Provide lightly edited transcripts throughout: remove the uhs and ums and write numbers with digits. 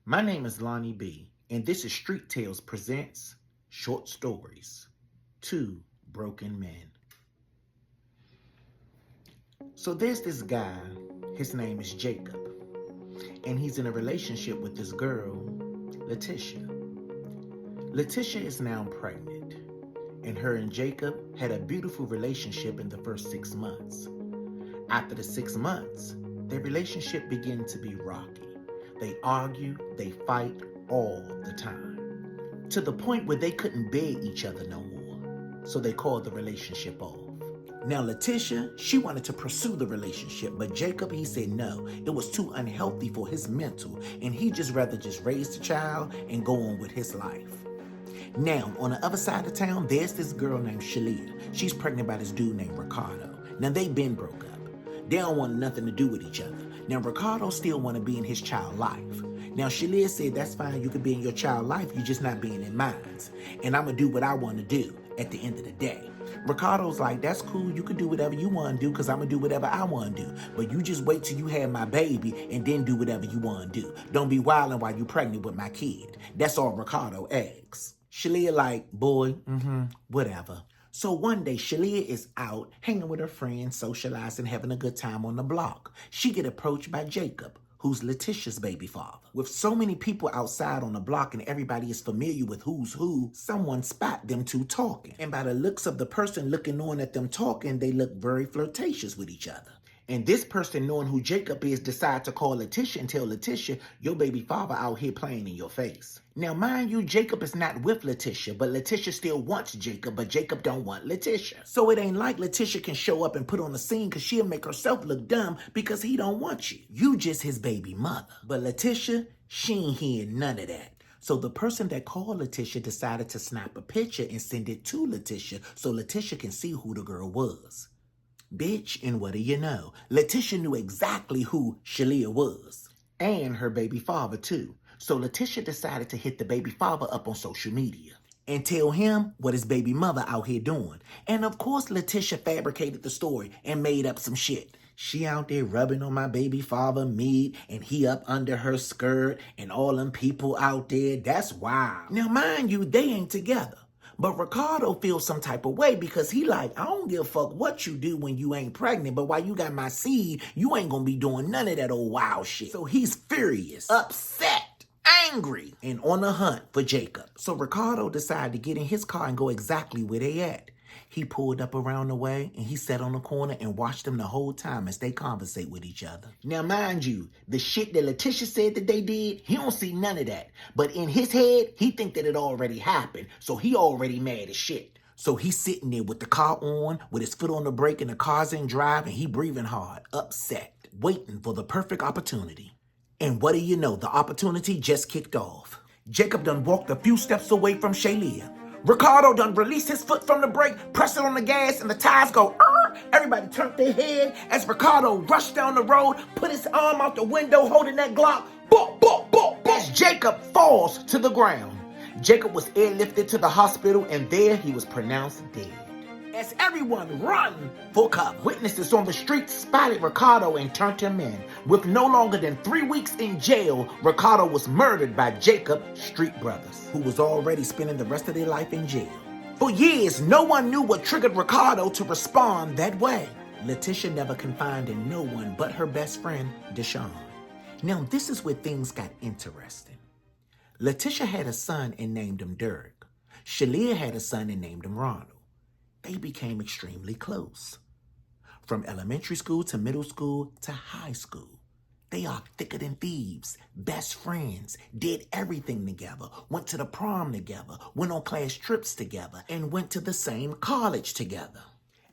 My name is Lonnie Bee, and this is Street Tales Presents Short Stories, Two Broken Men. So there's this guy, his name is Jacob, and he's in a relationship with this girl, Leticia. Leticia is now pregnant, and her and Jacob had a beautiful relationship in the first 6 months. After the 6 months, their relationship began to be rocky. They argue, they fight all the time, to the point where they couldn't bear each other no more. So they called the relationship off. Now Leticia, she wanted to pursue the relationship, but Jacob, he said no. It was too unhealthy for his mental, and he just rather just raise the child and go on with his life. Now, on the other side of town, there's this girl named Shalia. She's pregnant by this dude named Ricardo. Now, they been broke up. They don't want nothing to do with each other. Now, Ricardo still want to be in his child life. Now, Shalia said, that's fine, you can be in your child life, you're just not being in mine. And I'm going to do what I want to do at the end of the day. Ricardo's like, that's cool, you can do whatever you want to do because I'm going to do whatever I want to do. But you just wait till you have my baby and then do whatever you want to do. Don't be wilding while you're pregnant with my kid. That's all Ricardo asks. Shalia like, boy, whatever. So one day, Shalia is out hanging with her friends, socializing, having a good time on the block. She get approached by Jacob, who's Leticia's baby father. With so many people outside on the block and everybody is familiar with who's who, someone spot them two talking. And by the looks of the person looking on at them talking, they look very flirtatious with each other. And this person, knowing who Jacob is, decide to call Leticia and tell Leticia, your baby father out here playing in your face. Now, mind you, Jacob is not with Leticia, but Leticia still wants Jacob, but Jacob don't want Leticia. So it ain't like Leticia can show up and put on the scene because she'll make herself look dumb because he don't want you. You just his baby mother. But Leticia, she ain't hearing none of that. So the person that called Leticia decided to snap a picture and send it to Leticia so Leticia can see who the girl was. Bitch, and what do you know? Leticia knew exactly who Shalia was. And her baby father, too. So Leticia decided to hit the baby father up on social media and tell him what his baby mother out here doing. And of course, Leticia fabricated the story and made up some shit. She out there rubbing on my baby father meat, and he up under her skirt, and all them people out there. That's wild. Now, mind you, they ain't together. But Ricardo feels some type of way because he like, I don't give a fuck what you do when you ain't pregnant, but while you got my seed, you ain't gonna be doing none of that old wild shit. So he's furious, upset, angry, and on the hunt for Jacob. So Ricardo decided to get in his car and go exactly where they at. He pulled up around the way and he sat on the corner and watched them the whole time as they conversate with each other. Now, mind you, the shit that Leticia said that they did, he don't see none of that. But in his head, he think that it already happened. So he already mad as shit. So he's sitting there with the car on, with his foot on the brake and the car's in drive, and he breathing hard, upset, waiting for the perfect opportunity. And what do you know? The opportunity just kicked off. Jacob done walked a few steps away from Shalia. Ricardo done released his foot from the brake, pressed it on the gas, and the tires go, Everybody turned their head as Ricardo rushed down the road, put his arm out the window holding that Glock. Boop, boop, boop, as Jacob falls to the ground. Jacob was airlifted to the hospital, and there he was pronounced dead. As everyone run for cover, witnesses on the street spotted Ricardo and turned him in. With no longer than 3 weeks in jail, Ricardo was murdered by Jacob Street Brothers, who was already spending the rest of their life in jail. For years, no one knew what triggered Ricardo to respond that way. Leticia never confided in no one but her best friend, Deshawn. Now, this is where things got interesting. Leticia had a son and named him Dirk. Shalia had a son and named him Ronald. They became extremely close. From elementary school to middle school to high school. They are thicker than thieves, best friends, did everything together, went to the prom together, went on class trips together, and went to the same college together.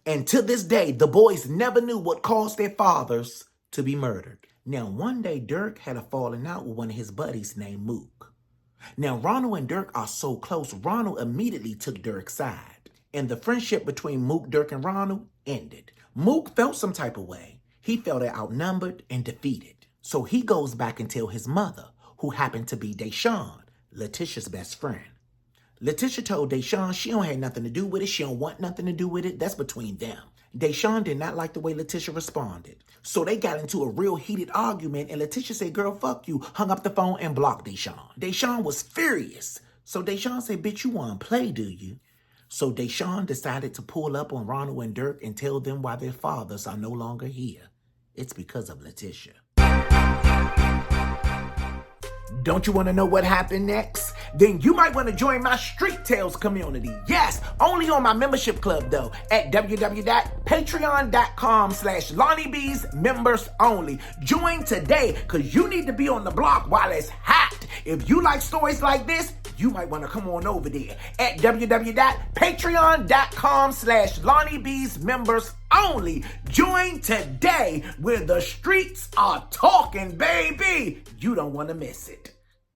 And to this day, the boys never knew what caused their fathers to be murdered. Now, one day, Dirk had a falling out with one of his buddies named Mook. Now, Ronald and Dirk are so close, Ronald immediately took Dirk's side. And the friendship between Mook, Dirk, and Ronald ended. Mook felt some type of way. He felt outnumbered and defeated. So he goes back and tells his mother, who happened to be Deshawn, Leticia's best friend. Leticia told Deshawn she don't have nothing to do with it. She don't want nothing to do with it. That's between them. Deshaun did not like the way Leticia responded. So they got into a real heated argument, and Leticia said, girl, fuck you, hung up the phone and blocked Deshaun. Deshaun was furious. So Deshaun said, bitch, you want to play, do you? So Deshaun decided to pull up on Ronald and Dirk and tell them why their fathers are no longer here. It's because of Leticia. Don't you want to know what happened next? Then you might want to join my Street Tales community. Yes, only on my membership club though, at www.patreon.com/Lonnie Bee's members only. Join today, because you need to be on the block while it's hot. If you like stories like this, you might want to come on over there at www.patreon.com/Lonnie Bee's members only. Join today where the streets are talking, baby. You don't want to miss it.